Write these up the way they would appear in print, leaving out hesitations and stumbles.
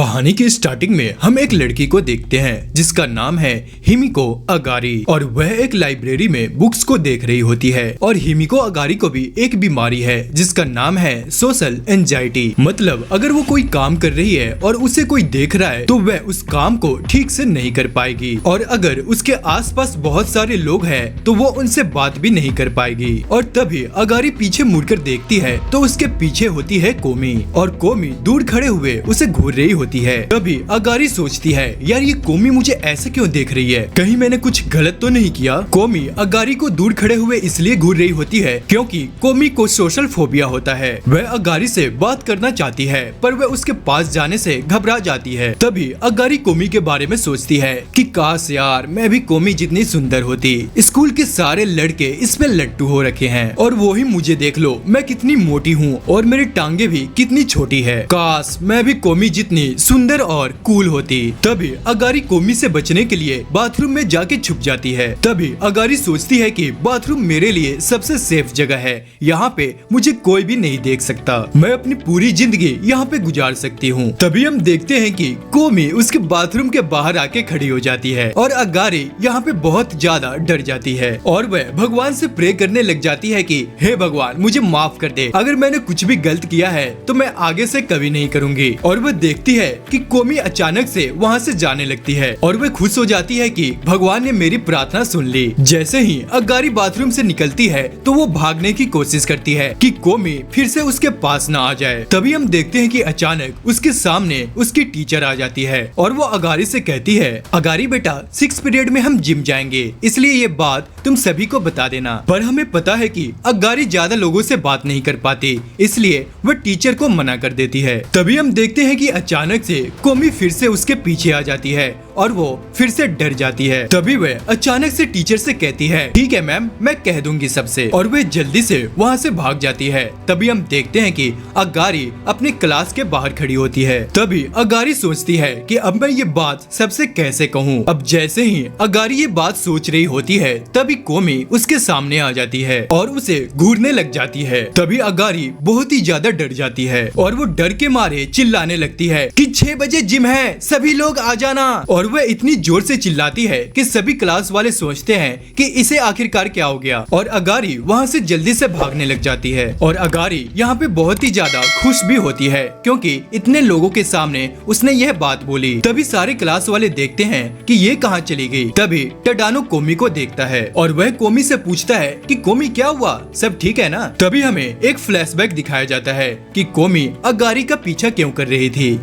कहानी की स्टार्टिंग में हम एक लड़की को देखते हैं जिसका नाम है हिमिको अगारी और वह एक लाइब्रेरी में बुक्स को देख रही होती है। और हिमिको अगारी को भी एक बीमारी है जिसका नाम है सोशल एंजाइटी। मतलब अगर वो कोई काम कर रही है और उसे कोई देख रहा है तो वह उस काम को ठीक से नहीं कर पाएगी, और अगर उसके आसपास बहुत सारे लोग हैं तो वो उनसे बात भी नहीं कर पाएगी। और तभी अगारी पीछे मुड़कर देखती है तो उसके पीछे होती है कोमी, और कोमी दूर खड़े हुए उसे घूर रही होती है। तभी अगारी सोचती है यार ये कोमी मुझे ऐसे क्यों देख रही है, कहीं मैंने कुछ गलत तो नहीं किया। कोमी अगारी को दूर खड़े हुए इसलिए घूर रही होती है क्योंकि कोमी को सोशल फोबिया होता है। वह अगारी से बात करना चाहती है पर वह उसके पास जाने से घबरा जाती है। तभी अगारी कोमी के बारे में सोचती है कि काश यार मैं भी कोमी जितनी सुंदर होती। स्कूल के सारे लड़के इस पे लट्टू हो रखे हैं और वो ही मुझे देख लो, मैं कितनी मोटी हूँ और मेरी टांगे भी कितनी छोटी है। काश मैं भी कोमी जितनी सुंदर और कूल होती। तभी अगारी कोमी से बचने के लिए बाथरूम में जाके छुप जाती है। तभी अगारी सोचती है कि बाथरूम मेरे लिए सबसे सेफ जगह है, यहाँ पे मुझे कोई भी नहीं देख सकता, मैं अपनी पूरी जिंदगी यहाँ पे गुजार सकती हूँ। तभी हम देखते हैं कि कोमी उसके बाथरूम के बाहर आके खड़ी हो जाती है और अगारी यहाँ पे बहुत ज्यादा डर जाती है और वह भगवान से प्रे करने लग जाती है कि हे भगवान मुझे माफ कर दे, अगर मैंने कुछ भी गलत किया है तो मैं आगे से कभी नहीं करूंगी। और वह देखती है कि कोमी अचानक से वहाँ से जाने लगती है और वह खुश हो जाती है कि भगवान ने मेरी प्रार्थना सुन ली। जैसे ही अगारी बाथरूम से निकलती है तो वो भागने की कोशिश करती है कि कोमी फिर से उसके पास न आ जाए। तभी हम देखते हैं कि अचानक उसके सामने उसकी टीचर आ जाती है और वो अगारी से कहती है अगारी बेटा 6 पीरियड में हम जिम जाएंगे, इसलिए ये बात तुम सभी को बता देना। पर हमें पता है कि अगारी ज्यादा लोगों से बात नहीं कर पाती, इसलिए वह टीचर को मना कर देती है। तभी हम देखते हैं कि अचानक से कोमी फिर से उसके पीछे आ जाती है और वो फिर से डर जाती है। तभी वह अचानक से टीचर से कहती है ठीक है मैम मैं कह दूंगी सबसे, और वह जल्दी से वहाँ से भाग जाती है। तभी हम देखते हैं कि अगारी अपने क्लास के बाहर खड़ी होती है। तभी अगारी सोचती है कि अब मैं ये बात सबसे कैसे कहूँ। अब जैसे ही अगारी ये बात सोच रही होती है तभी कोमी उसके सामने आ जाती है और उसे घूरने लग जाती है। तभी अगारी बहुत ही ज्यादा डर जाती है और वो डर के मारे चिल्लाने लगती है कि 6 बजे जिम है, सभी लोग आ जाना। और वह इतनी जोर से चिल्लाती है कि सभी क्लास वाले सोचते हैं कि इसे आखिरकार क्या हो गया, और अगारी वहाँ से जल्दी से भागने लग जाती है। और अगारी यहाँ पे बहुत ही ज्यादा खुश भी होती है क्योंकि इतने लोगों के सामने उसने यह बात बोली। तभी सारे क्लास वाले देखते हैं कि ये कहाँ चली गई। तभी टडानो कोमी को देखता है और वह कोमी से पूछता है कि कोमी क्या हुआ, सब ठीक है ना। तभी हमें एक फ्लैशबैक दिखाया जाता है कि कोमी अगारी का पीछा क्यों कर रही थी।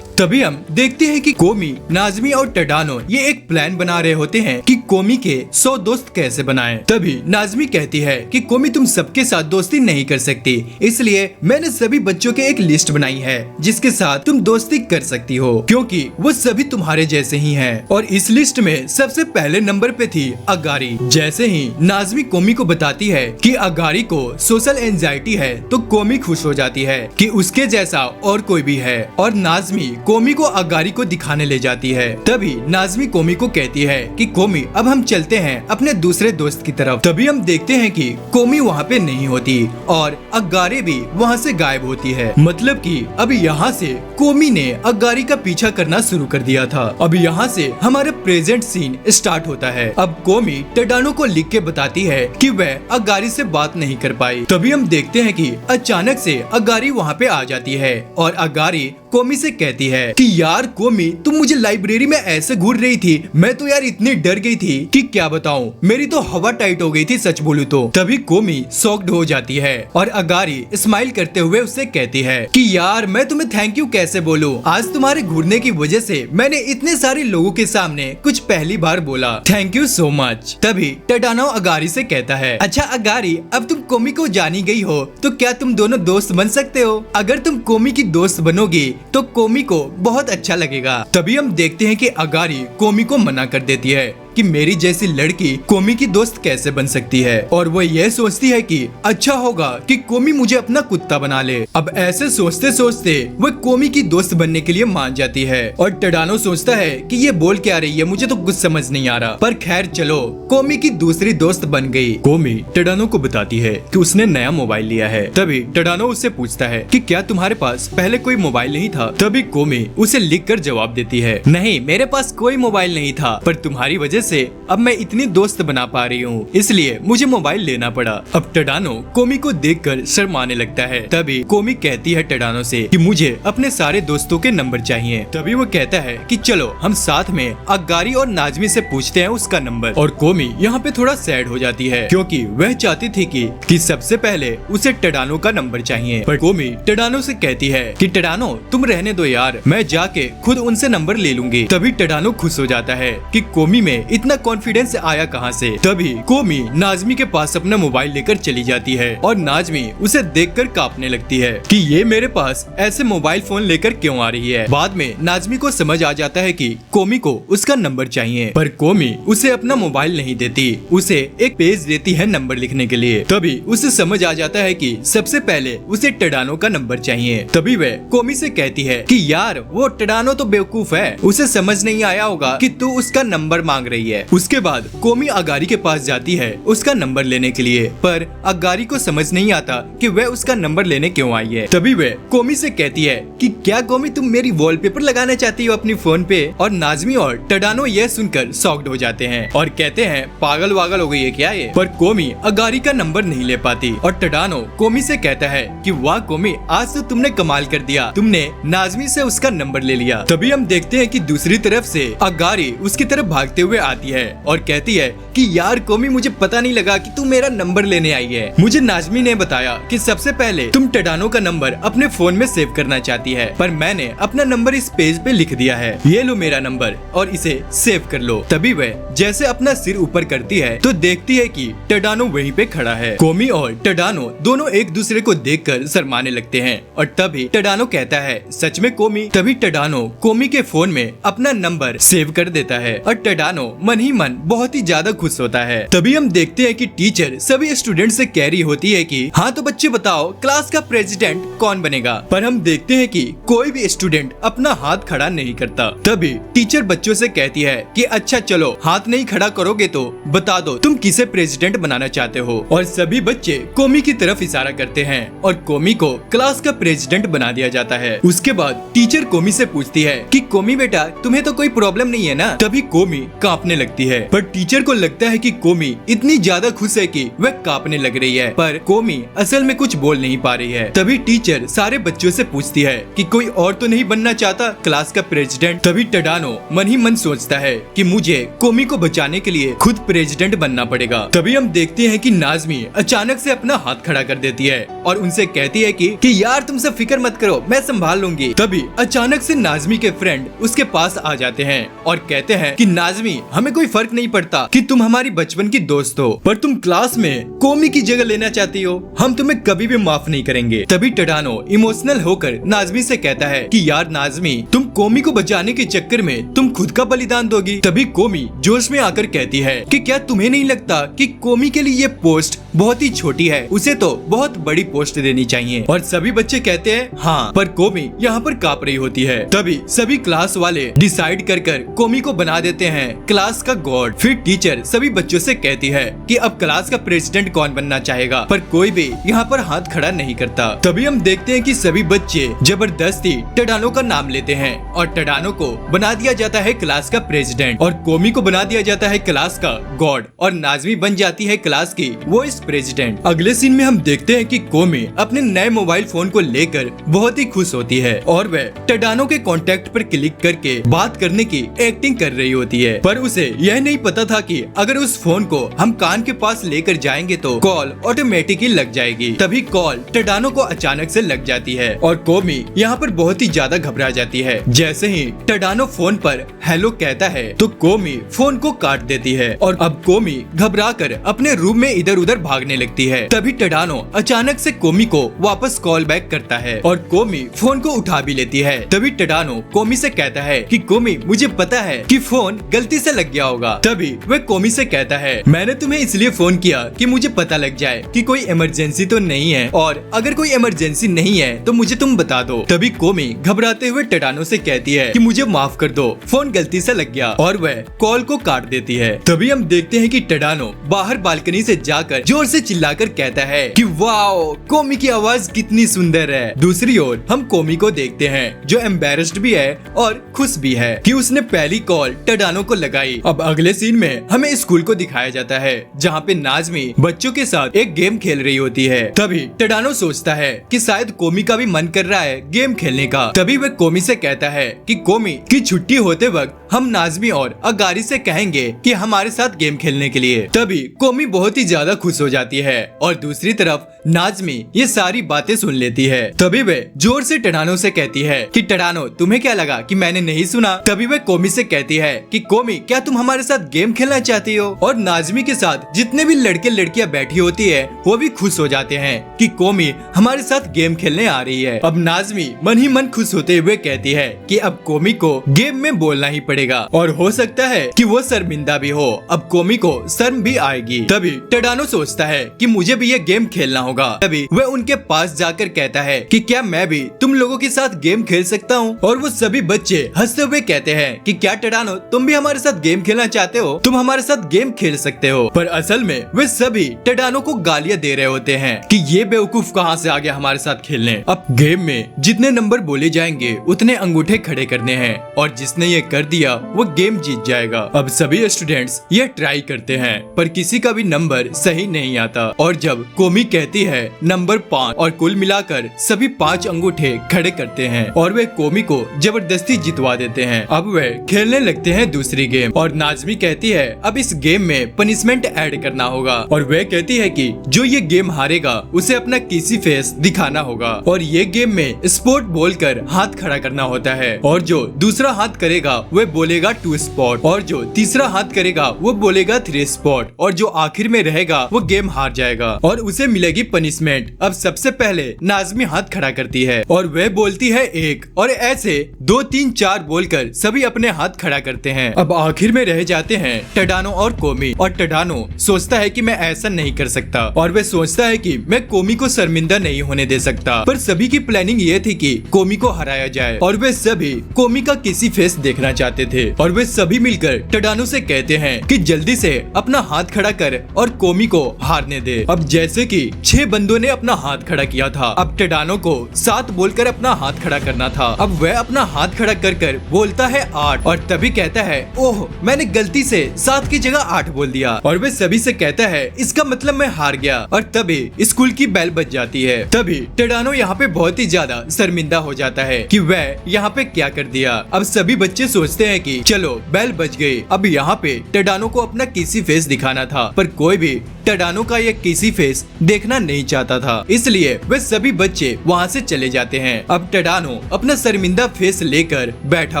तभी हम देखते हैं कि कोमी, नाज़मी और टडानो ये एक प्लान बना रहे होते हैं कि कोमी के 100 दोस्त कैसे बनाएं। तभी नाज़मी कहती है कि कोमी तुम सबके साथ दोस्ती नहीं कर सकती, इसलिए मैंने सभी बच्चों के एक लिस्ट बनाई है जिसके साथ तुम दोस्ती कर सकती हो क्योंकि वो सभी तुम्हारे जैसे ही हैं। और इस लिस्ट में सबसे पहले नंबर पे थी अगारी। जैसे ही नाज़मी कोमी को बताती है कि अगारी को सोशल एंजाइटी है तो कोमी खुश हो जाती है कि उसके जैसा और कोई भी है, और नाज़मी कोमी को अगारी को दिखाने ले जाती है। तभी नाज़मी कोमी को कहती है कि कोमी अब हम चलते हैं अपने दूसरे दोस्त की तरफ। तभी हम देखते हैं कि कोमी वहाँ पे नहीं होती और अगारी भी वहाँ से गायब होती है। मतलब कि अब यहाँ से कोमी ने अगारी का पीछा करना शुरू कर दिया था। अब यहाँ से हमारा प्रेजेंट सीन स्टार्ट होता है। अब कोमी टडानो को लिख के बताती है कि वह अगारी से बात नहीं कर पाई। तभी हम देखते हैं कि अचानक से अगारी वहाँ पे आ जाती है और अगारी कोमी से कहती है कि यार कोमी तुम मुझे लाइब्रेरी में ऐसे घूर रही थी, मैं तो यार इतनी डर गई थी कि क्या बताऊं, मेरी तो हवा टाइट हो गई थी सच बोलूं तो। तभी कोमी शॉक्ड हो जाती है और अगारी स्माइल करते हुए उससे कहती है कि यार मैं तुम्हें थैंक यू कैसे बोलूं, आज तुम्हारे घूरने की वजह से मैंने इतने सारे लोगों के सामने कुछ पहली बार बोला, थैंक यू सो मच। तभी टडानो अगारी से कहता है अच्छा अगारी अब तुम कोमी को जानी गई हो तो क्या तुम दोनों दोस्त बन सकते हो, अगर तुम कोमी की दोस्त बनोगी तो कोमी को बहुत अच्छा लगेगा। तभी हम देखते हैं कि अगारी कोमी को मना कर देती है कि मेरी जैसी लड़की कोमी की दोस्त कैसे बन सकती है, और वो यह सोचती है कि अच्छा होगा कि कोमी मुझे अपना कुत्ता बना ले। अब ऐसे सोचते सोचते वो कोमी की दोस्त बनने के लिए मान जाती है, और टडानो सोचता है कि ये बोल क्या रही है, मुझे तो कुछ समझ नहीं आ रहा। पर खैर चलो, कोमी की दूसरी दोस्त बन गई। कोमी टडानो को बताती है कि उसने नया मोबाइल लिया है। तभी टडानो उससे पूछता है कि क्या तुम्हारे पास पहले कोई मोबाइल नहीं था? तभी कोमी उसे लिखकर जवाब देती है, नहीं मेरे पास कोई मोबाइल नहीं था, पर तुम्हारी वजह से अब मैं इतनी दोस्त बना पा रही हूँ, इसलिए मुझे मोबाइल लेना पड़ा। अब टडानो कोमी को देखकर शर्माने लगता है। तभी कोमी कहती है टडानो से कि मुझे अपने सारे दोस्तों के नंबर चाहिए। तभी वो कहता है कि चलो हम साथ में अगारी और नाजमी से पूछते हैं उसका नंबर। और कोमी यहाँ पे थोड़ा सैड हो जाती है, क्योंकि वह चाहती थी कि सबसे पहले उसे टडानो का नंबर चाहिए। पर कोमी टडानो से कहती है कि टडानो तुम रहने दो यार, मैं जाके खुद उनसे नंबर ले लूंगी। तभी टडानो खुश हो जाता है कि कोमी में इतना कॉन्फिडेंस आया कहाँ से। तभी कोमी नाजमी के पास अपना मोबाइल लेकर चली जाती है, और नाजमी उसे देखकर कांपने लगती है कि ये मेरे पास ऐसे मोबाइल फोन लेकर क्यों आ रही है। बाद में नाजमी को समझ आ जाता है कि कोमी को उसका नंबर चाहिए, पर कोमी उसे अपना मोबाइल नहीं देती, उसे एक पेज देती है नंबर लिखने के लिए। तभी उसे समझ आ जाता है कि सबसे पहले उसे टडानो का नंबर चाहिए। तभी वह कोमी से कहती है कि यार वो टडानो तो बेवकूफ है, उसे समझ नहीं आया होगा कि तू उसका नंबर मांग रही है। उसके बाद कोमी अगारी के पास जाती है उसका नंबर लेने के लिए, पर अगारी को समझ नहीं आता कि वह उसका नंबर लेने क्यों आई है। तभी वह कोमी से कहती है कि क्या कोमी तुम मेरी वॉलपेपर लगाना चाहती हो अपनी फोन पे? और नाजमी और टडानो यह सुनकर शॉक्ड हो जाते हैं और कहते हैं पागल वागल हो गई है क्या ये। पर कोमी अगारी का नंबर नहीं ले पाती, और टडानो कोमी से कहता है कि वाह कोमी आज तो तुमने कमाल कर दिया, तुमने नाजमी से उसका नंबर ले लिया। तभी हम देखते हैं कि दूसरी तरफ से अगारी उसकी तरफ भागते हुए आती है और कहती है कि यार कोमी मुझे पता नहीं लगा कि तू मेरा नंबर लेने आई है, मुझे नाजमी ने बताया कि सबसे पहले तुम टडानो का नंबर अपने फोन में सेव करना चाहती है, पर मैंने अपना नंबर इस पेज पे लिख दिया है, ये लो मेरा नंबर और इसे सेव कर लो। तभी वह जैसे अपना सिर ऊपर करती है तो देखती है कि टडानो वहीं पे खड़ा है। कोमी और टडानो दोनों एक दूसरे को देखकर शर्माने लगते हैं, और तभी टडानो कहता है सच में कोमी? तभी टडानो कोमी के फोन में अपना नंबर सेव कर देता है, और टडानो मन ही मन बहुत ही ज्यादा खुश होता है। तभी हम देखते हैं कि टीचर सभी स्टूडेंट से कह रही होती है कि हाँ तो बच्चे बताओ क्लास का प्रेसिडेंट कौन बनेगा, पर हम देखते हैं कि कोई भी स्टूडेंट अपना हाथ खड़ा नहीं करता। तभी टीचर बच्चों से कहती है कि अच्छा चलो हाथ नहीं खड़ा करोगे तो बता दो तुम किसे प्रेसिडेंट बनाना चाहते हो। और सभी बच्चे कोमी की तरफ इशारा करते हैं और कोमी को क्लास का प्रेसिडेंट बना दिया जाता है। उसके बाद टीचर कोमी से पूछती है कि कोमी बेटा तुम्हें तो कोई प्रॉब्लम नहीं है ना? तभी कोमी कांपने लगती है, पर टीचर को लगता है कि कोमी इतनी ज्यादा खुश है कि वह कांपने लग रही है, पर कोमी असल में कुछ बोल नहीं पा रही है। तभी टीचर सारे बच्चों से पूछती है कि कोई और तो नहीं बनना चाहता क्लास का प्रेसिडेंट? तभी टडानो मन ही मन सोचता है कि मुझे कोमी को बचाने के लिए खुद प्रेसिडेंट बनना पड़ेगा। तभी हम देखते हैं कि नाजमी अचानक से अपना हाथ खड़ा कर देती है और उनसे कहती है कि यार तुम सब फिक्र मत करो, मैं संभाल लूंगी। तभी अचानक से नाजमी के फ्रेंड उसके पास आ जाते हैं और कहते हैं कि नाजमी हमें कोई फर्क नहीं पड़ता कि तुम हमारी बचपन की दोस्त हो, पर तुम क्लास में कोमी की जगह लेना चाहती हो, हम तुम्हें कभी भी माफ नहीं करेंगे। तभी टडानो इमोशनल होकर नाजमी से कहता है कि यार नाजमी तुम कोमी को बचाने के चक्कर में तुम खुद का बलिदान दोगी। तभी कोमी जोश में आकर कहती है कि क्या तुम्हें नहीं लगता कि कोमी के लिए ये पोस्ट बहुत ही छोटी है, उसे तो बहुत बड़ी पोस्ट देनी चाहिए। और सभी बच्चे कहते हैं हाँ, पर कोमी यहाँ पर कांप रही होती है। तभी सभी क्लास वाले डिसाइड कर कोमी को बना देते हैं क्लास का गॉड। फिर टीचर सभी बच्चों से कहती है कि अब क्लास का प्रेसिडेंट कौन बनना चाहेगा, पर कोई भी यहाँ पर हाथ खड़ा नहीं करता। तभी हम देखते हैं कि सभी बच्चे जबरदस्ती टडानो का नाम लेते हैं और टडानो को बना दिया जाता है क्लास का प्रेसिडेंट और कोमी को बना दिया जाता है क्लास का गॉड और नाजमी बन जाती है क्लास की वाइस प्रेसिडेंट। अगले सीन में हम देखते हैं कि कोमी अपने नए मोबाइल फोन को लेकर बहुत ही खुश होती है और वह टडानो के कॉन्टेक्ट पर क्लिक करके बात करने की एक्टिंग कर रही होती है, पर उसे यह नहीं पता था कि अगर उस फोन को हम कान के पास लेकर जाएंगे तो कॉल ऑटोमेटिकली लग जाएगी। तभी कॉल टडानो को अचानक से लग जाती है और कोमी यहाँ पर बहुत ही ज्यादा घबरा जाती है। जैसे ही टडानो फोन पर हेलो कहता है तो कोमी फोन को काट देती है और अब कोमी घबराकर अपने रूम में इधर उधर भागने लगती है। तभी टडानो अचानक से कोमी को वापस कॉल बैक करता है और कोमी फोन को उठा भी लेती है। तभी टडानो कोमी से कहता है कि कोमी मुझे पता है कि फोन गलती से लग गया होगा। तभी वह कोमी से कहता है मैंने तुम्हें इसलिए फोन किया कि मुझे पता लग जाए कि कोई इमरजेंसी तो नहीं है, और अगर कोई इमरजेंसी नहीं है तो मुझे तुम बता दो। तभी कोमी घबराते हुए टडानो से कहती है कि मुझे माफ कर दो, फोन गलती से लग गया, और वह कॉल को काट देती है। तभी हम देखते हैं कि टडानो बाहर बालकनी से जाकर जोर से चिल्लाकर कहता है कि वाओ, कोमी की आवाज कितनी सुंदर है। दूसरी ओर हम कोमी को देखते हैं जो एम्बेरस्ड भी है और खुश भी है कि उसने पहली कॉल टडानो को लगाई। अब अगले सीन में हमें स्कूल को दिखाया जाता है जहाँ पे नाज़मी बच्चों के साथ एक गेम खेल रही होती है। तभी टडानो सोचता है कि शायद कोमी का भी मन कर रहा है गेम खेलने का। तभी वह कोमी से कहता है कि कोमी की छुट्टी होते वक्त हम नाज़मी और अगारी से कहेंगे कि हमारे साथ गेम खेलने के लिए। तभी कोमी बहुत ही ज्यादा खुश हो जाती है और दूसरी तरफ नाज़मी ये सारी बातें सुन लेती है। तभी वह जोर से टडानो से कहती है कि टडानो तुम्हें क्या लगा कि मैंने नहीं सुना? तभी वह कोमी से कहती है कि कोमी क्या तुम हमारे साथ गेम खेलना चाहती हो? और नाज़मी के साथ जितने भी लड़के लड़कियां बैठी होती है वो भी खुश हो जाते हैं कि कोमी हमारे साथ गेम खेलने आ रही है। अब नाज़मी मन ही मन खुश होते हुए कहती है कि अब कोमी को गेम में बोलना ही पड़ेगा और हो सकता है कि वो शर्मिंदा भी हो। अब कोमी को शर्म भी आएगी। तभी टडानो सोचता है कि मुझे भी ये गेम खेलना होगा। तभी वह उनके पास जाकर कहता है कि क्या मैं भी तुम लोगों के साथ गेम खेल सकता हूँ? और वो सभी बच्चे हंसते हुए कहते हैं कि क्या टडानो तुम भी हमारे साथ गेम खेलना चाहते हो? तुम हमारे साथ गेम खेल सकते हो। पर असल में वे सभी टडानो को गालियां दे रहे होते हैं कि ये बेवकूफ कहाँ से आ गया हमारे साथ खेलने। अब गेम में जितने नंबर बोले जाएंगे उतने अंगूठे खड़े करने हैं और जिसने ये कर दिया वो गेम जीत जाएगा। अब सभी स्टूडेंट्स ये ट्राई करते हैं पर किसी का भी नंबर सही नहीं आता और जब कोमी कहती है नंबर 5 और कुल मिलाकर सभी 5 अंगूठे खड़े करते हैं और वे कोमी को जबरदस्ती जितवा देते हैं। अब वे खेलने लगते हैं दूसरी गेम और नाज़मी कहती है अब इस गेम में पनिशमेंट ऐड करना होगा और वे कहती है कि जो ये गेम हारेगा उसे अपना किसी फेस दिखाना होगा और ये गेम में स्पोर्ट बोलकर हाथ खड़ा करना होता है और जो दूसरा हाथ करेगा वह बोलेगा 2 स्पॉट और जो तीसरा हाथ करेगा वो बोलेगा 3 स्पॉट और जो आखिर में रहेगा वो गेम हार जाएगा और उसे मिलेगी पनिशमेंट। अब सबसे पहले नाज़मी हाथ खड़ा करती है और वह बोलती है 1 और ऐसे 2 3 4 बोलकर सभी अपने हाथ खड़ा करते हैं। अब आखिर में रह जाते हैं टडानो और कोमी और टडानो सोचता है कि मैं ऐसा नहीं कर सकता और वह सोचता है कि मैं कोमी को शर्मिंदा नहीं होने दे सकता। पर सभी की प्लानिंग ये थी कि कोमी को हराया जाए और वे सभी कोमी का किसी फेस देखना चाहते थे और वे सभी मिलकर टडानो से कहते हैं कि जल्दी से अपना हाथ खड़ा कर और कोमी को हारने दे। अब जैसे कि 6 बंदों ने अपना हाथ खड़ा किया था, अब टडानो को 7 बोलकर अपना हाथ खड़ा करना था। अब वह अपना हाथ खड़ा कर बोलता है 8 और तभी कहता है ओह मैंने गलती से 7 की जगह 8 बोल दिया और वह सभी से कहता है इसका मतलब मैं हार गया और तभी स्कूल की बेल बज जाती है। तभी टडानो यहाँ पे बहुत ही ज्यादा शर्मिंदा हो जाता है कि वह यहाँ पे क्या कर दिया। अब सभी बच्चे सोचते हैं कि चलो बेल बज गई, अब यहाँ पे टडानो को अपना किसी फेस दिखाना था पर कोई भी टडानो का ये किसी फेस देखना नहीं चाहता था, इसलिए वे सभी बच्चे वहाँ से चले जाते हैं। अब टडानो अपना शर्मिंदा फेस लेकर बैठा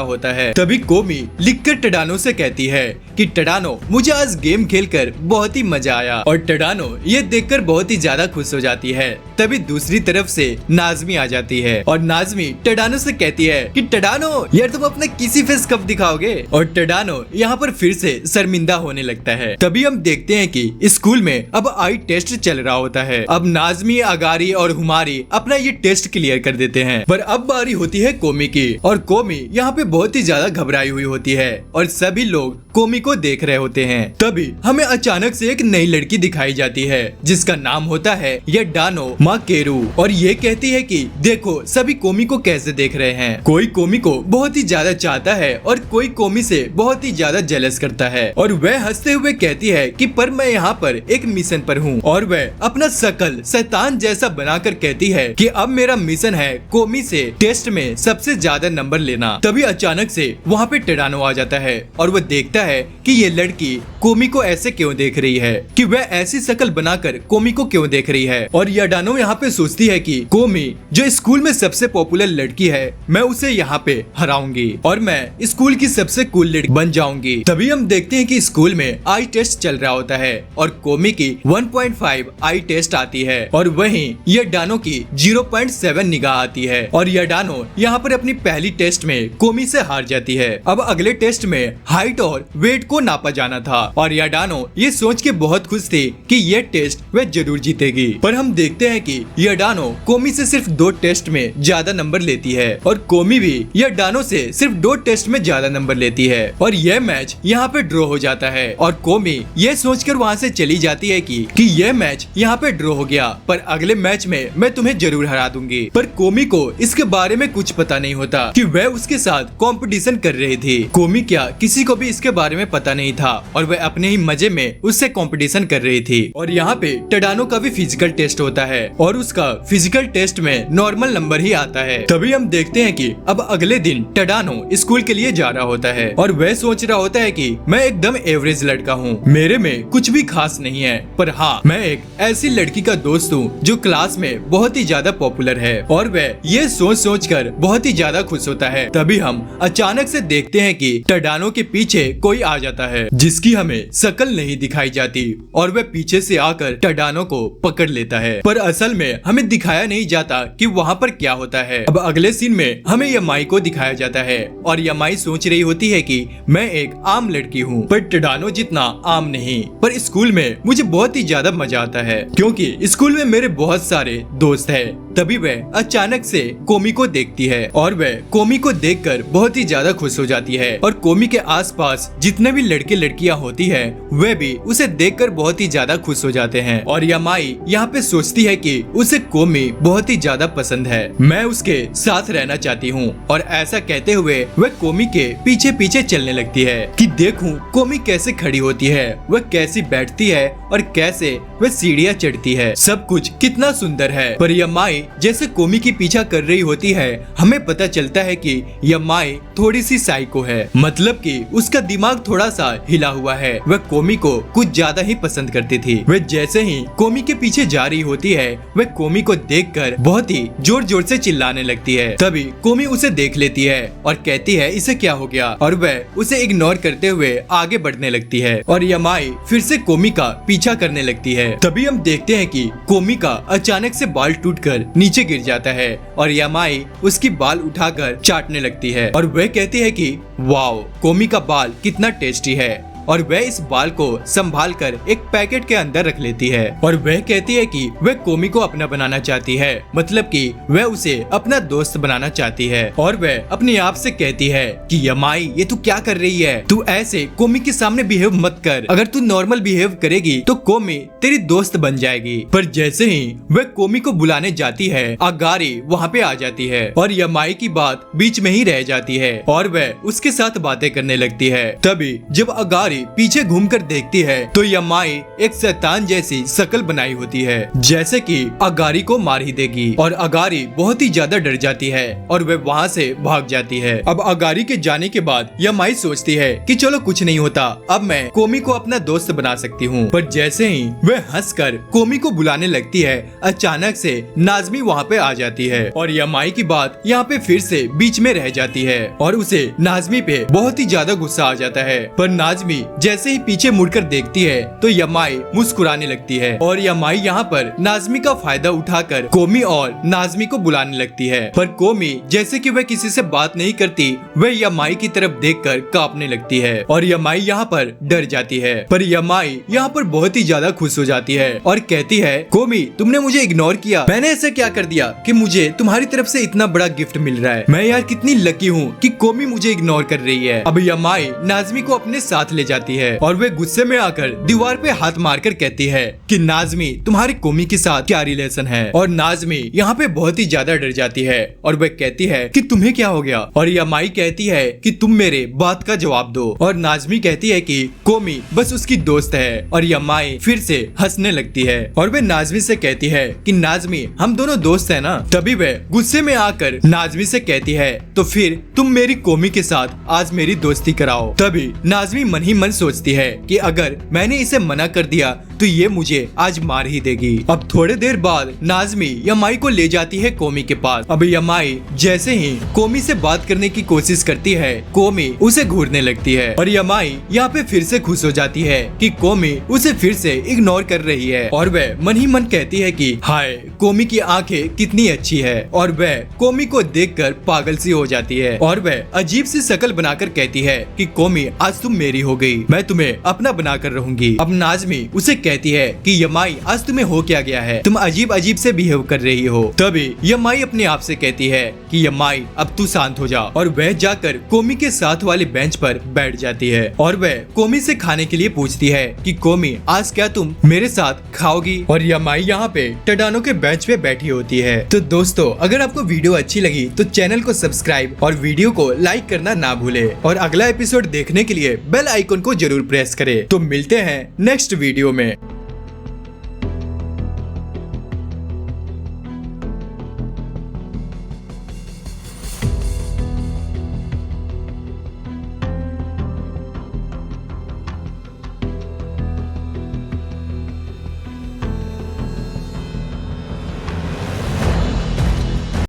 होता है। तभी कोमी लिखकर टडानो से कहती है कि टडानो मुझे आज गेम खेलकर बहुत ही मजा आया और टडानो ये देखकर बहुत ही ज्यादा खुश हो जाती है। तभी दूसरी तरफ से नाज़मी आ जाती है और नाज़मी टडानो से कहती है कि टडानो यार तुम अपना किसी फेस कब दिखाओगे? और टडानो यहाँ पर फिर से शर्मिंदा होने लगता है। तभी हम देखते हैं कि स्कूल में अब आई टेस्ट चल रहा होता है। अब नाज़मी, अगारी और हुमारी अपना ये टेस्ट क्लियर कर देते हैं पर अब बारी होती है कोमी की और कोमी यहाँ पे बहुत ही ज्यादा घबराई हुई होती है और सभी लोग कोमी को देख रहे होते हैं। तभी हमें अचानक से एक नई लड़की दिखाई जाती है जिसका नाम होता है डानो माकेरू और ये कहती है कि देखो सभी कोमी को कैसे देख रहे हैं। कोई कोमी को बहुत ही ज्यादा चाहता है और कोई कोमी से बहुत ही ज्यादा जेलस करता है और वह हंसते हुए कहती है कि पर मैं यहाँ पर एक एक मिशन पर हूँ और वह अपना शकल शैतान जैसा बनाकर कहती है कि अब मेरा मिशन है कोमी से टेस्ट में सबसे ज्यादा नंबर लेना। तभी अचानक से वहाँ पे टेडानो आ जाता है और वह देखता है कि ये लड़की कोमी को ऐसे क्यों देख रही है, कि वह ऐसी शक्ल बनाकर कोमी को क्यों देख रही है। और याडानो यहाँ पे सोचती है कि कोमी जो स्कूल में सबसे पॉपुलर लड़की है, मैं उसे यहाँ पे हराऊंगी और मैं स्कूल की सबसे कूल लड़की बन जाऊंगी। तभी हम देखते हैं कि स्कूल में आई टेस्ट चल रहा होता है और कोमी की 1.5 आई टेस्ट आती है और वहीं याडानो की 0.7 निगाह आती है और याडानो यहाँ पर अपनी पहली टेस्ट में कोमी से हार जाती है। अब अगले टेस्ट में हाइट और वेट को नापा जाना था और याडानो ये सोच के बहुत खुश थी कि ये टेस्ट वह जरूर जीतेगी। पर हम देखते हैं कि याडानो कोमी से सिर्फ 2 टेस्ट में ज्यादा नंबर लेती है और कोमी भी याडानो से सिर्फ 2 टेस्ट में ज्यादा नंबर लेती है और यह मैच यहाँ पे ड्रॉ हो जाता है और कोमी ये सोचकर वहाँ से चली जाती है कि यह मैच यहाँ पे ड्रॉ हो गया, पर अगले मैच में मैं तुम्हें जरूर हरा दूंगी। पर कोमी को इसके बारे में कुछ पता नहीं होता कि वह उसके साथ कंपटीशन कर रही थी। कोमी क्या किसी को भी इसके बारे में पता नहीं था और वह अपने ही मजे में उससे कंपटीशन कर रही थी। और यहाँ पे टेडानो का भी फिजिकल टेस्ट होता है और उसका फिजिकल टेस्ट में नॉर्मल नंबर ही आता है। तभी हम देखते हैं कि अब अगले दिन टेडानो स्कूल के लिए जा रहा होता है और वह सोच रहा होता है कि मैं एकदम एवरेज लड़का हूँ, मेरे में कुछ भी खास नहीं है, पर हाँ मैं एक ऐसी लड़की का दोस्त हूँ जो क्लास में बहुत ही ज्यादा पॉपुलर है। और वह ये सोच कर बहुत ही ज्यादा खुश होता है। तभी हम अचानक से देखते हैं कि टेडानो के पीछे कोई आ जाता है जिसकी हमें शक्ल नहीं दिखाई जाती और वह पीछे से आकर टेडानो को पकड़ लेता है, पर असल में हमें दिखाया नहीं जाता कि वहाँ पर क्या होता है। अब अगले सीन में हमें यमाई को दिखाया जाता है और यमाई सोच रही होती है कि मैं एक आम लड़की हूँ, पर टेडानो जितना आम नहीं, पर स्कूल में मुझे बहुत ही ज्यादा मजा आता है क्योंकि स्कूल में मेरे बहुत सारे दोस्त हैं। तभी वह अचानक से कोमी को देखती है और वह कोमी को देखकर बहुत ही ज्यादा खुश हो जाती है और कोमी के आसपास जितने भी लड़के लड़कियां होती है वे भी उसे देखकर बहुत ही ज्यादा खुश हो जाते हैं। और यमाई यहाँ पे सोचती है कि उसे कोमी बहुत ही ज्यादा पसंद है, मैं उसके साथ रहना चाहती हूँ। और ऐसा कहते हुए वह कोमी के पीछे पीछे चलने लगती है कि देखूं कोमी कैसे खड़ी होती है, वह कैसी बैठती है और कैसे वह सीढ़ियाँ चढ़ती है, सब कुछ कितना सुंदर है। पर यमाई जैसे कोमी की पीछा कर रही होती है, हमें पता चलता है कि यमाई थोड़ी सी साइको है, मतलब कि उसका दिमाग थोड़ा सा हिला हुआ है। वह कोमी को कुछ ज्यादा ही पसंद करती थी। वह जैसे ही कोमी के पीछे जा रही होती है, वह कोमी को देखकर बहुत ही जोर जोर से चिल्लाने लगती है। तभी कोमी उसे देख लेती है और कहती है इसे क्या हो गया, और वह उसे इग्नोर करते हुए आगे बढ़ने लगती है और यमाई फिर से कोमी का पीछा करने लगती है। तभी हम देखते हैं कि कोमी का अचानक से बाल टूटकर नीचे गिर जाता है और यमाई उसकी बाल उठाकर चाटने लगती है और वह कहती है कि वाओ कोमी का बाल कितना टेस्टी है, और वह इस बाल को संभाल कर एक पैकेट के अंदर रख लेती है और वह कहती है कि वह कोमी को अपना बनाना चाहती है, मतलब कि वह उसे अपना दोस्त बनाना चाहती है। और वह अपने आप से कहती है कि यमाई ये तू क्या कर रही है, तू ऐसे कोमी के सामने बिहेव मत कर, अगर तू नॉर्मल बिहेव करेगी तो कोमी तेरी दोस्त बन जाएगी। पर जैसे ही वह कोमी को बुलाने जाती है, अगारी वहाँ पे आ जाती है और यमाई की बात बीच में ही रह जाती है और वह उसके साथ बातें करने लगती है। तभी जब अगारी पीछे घूमकर देखती है तो यमाई एक शैतान जैसी शक्ल बनाई होती है, जैसे कि अगारी को मार ही देगी। और अगारी बहुत ही ज्यादा डर जाती है और वह वहाँ से भाग जाती है। अब अगारी के जाने के बाद यमाई सोचती है कि चलो कुछ नहीं होता, अब मैं कोमी को अपना दोस्त बना सकती हूँ। पर जैसे ही वह हंसकर कोमी को बुलाने लगती है, अचानक से नाज़मी वहाँ पे आ जाती है और यमाई की बात यहाँ पे फिर से बीच में रह जाती है और उसे नाज़मी पे बहुत ही ज्यादा गुस्सा आ जाता है। पर नाज़मी जैसे ही पीछे मुड़कर देखती है तो यमाई मुस्कुराने लगती है और यमाई यहाँ पर नाज़मी का फायदा उठाकर कोमी और नाज़मी को बुलाने लगती है। पर कोमी जैसे कि वह किसी से बात नहीं करती, वह यमाई की तरफ देखकर कांपने लगती है और यमाई यहाँ पर डर जाती है। पर यमाई यहाँ पर बहुत ही ज्यादा खुश हो जाती है और कहती है कोमी तुमने मुझे इग्नोर किया, मैंने ऐसा क्या कर दिया कि मुझे तुम्हारी तरफ से इतना बड़ा गिफ्ट मिल रहा है, मैं यार कितनी लकी हूँ कि कोमी मुझे इग्नोर कर रही है। अब यमाई नाज़मी को अपने साथ ले जाती है और वे गुस्से में आकर दीवार पे हाथ मारकर कहती है कि नाज़मी तुम्हारी कोमी के साथ क्या रिलेशन है। और नाज़मी यहाँ पे बहुत ही ज्यादा डर जाती है और वह कहती है कि तुम्हें क्या हो गया। और यमाई कहती है कि तुम मेरे बात का जवाब दो। और नाज़मी कहती है कि कोमी बस उसकी दोस्त है। और यमाई फिर से हंसने लगती है और वह नाज़मी से कहती है कि नाज़मी हम दोनों दोस्त है ना। तभी वह गुस्से में आकर नाज़मी से कहती है तो फिर तुम मेरी कोमी के साथ आज मेरी दोस्ती कराओ। तभी नाज़मी मन ही मन सोचती है कि अगर मैंने इसे मना कर दिया तो ये मुझे आज मार ही देगी। अब थोड़े देर बाद नाज़मी यमाई को ले जाती है कोमी के पास। अब यमाई जैसे ही कोमी से बात करने की कोशिश करती है कोमी उसे घूरने लगती है और यमाई यहाँ पे फिर से खुश हो जाती है कि कोमी उसे फिर से इग्नोर कर रही है। और वह मन ही मन कहती है कि हाय कोमी की आंखें कितनी अच्छी है। और वह कोमी को देखकर पागल सी हो जाती है और वह अजीब सी शक्ल बनाकर कहती है कि कोमी आज तुम मेरी हो गई, मैं तुम्हें अपना बनाकर रहूंगी। अब नाज़मी उसे कहती है कि यमाई आज तुम्हें हो क्या गया है, तुम अजीब अजीब से बिहेव कर रही हो। तभी यमाई अपने आप से कहती है कि यमाई अब तू शांत हो जा। और वह जाकर कोमी के साथ वाले बेंच पर बैठ जाती है और वह कोमी से खाने के लिए पूछती है कि कोमी आज क्या तुम मेरे साथ खाओगी। और यमाई यहाँ पे टडानो के बेंच पे बैठी होती है। तो दोस्तों अगर आपको वीडियो अच्छी लगी तो चैनल को सब्सक्राइब और वीडियो को लाइक करना ना भूले और अगला एपिसोड देखने के लिए बेल आइकन को जरूर प्रेस करें। तो मिलते हैं नेक्स्ट वीडियो में।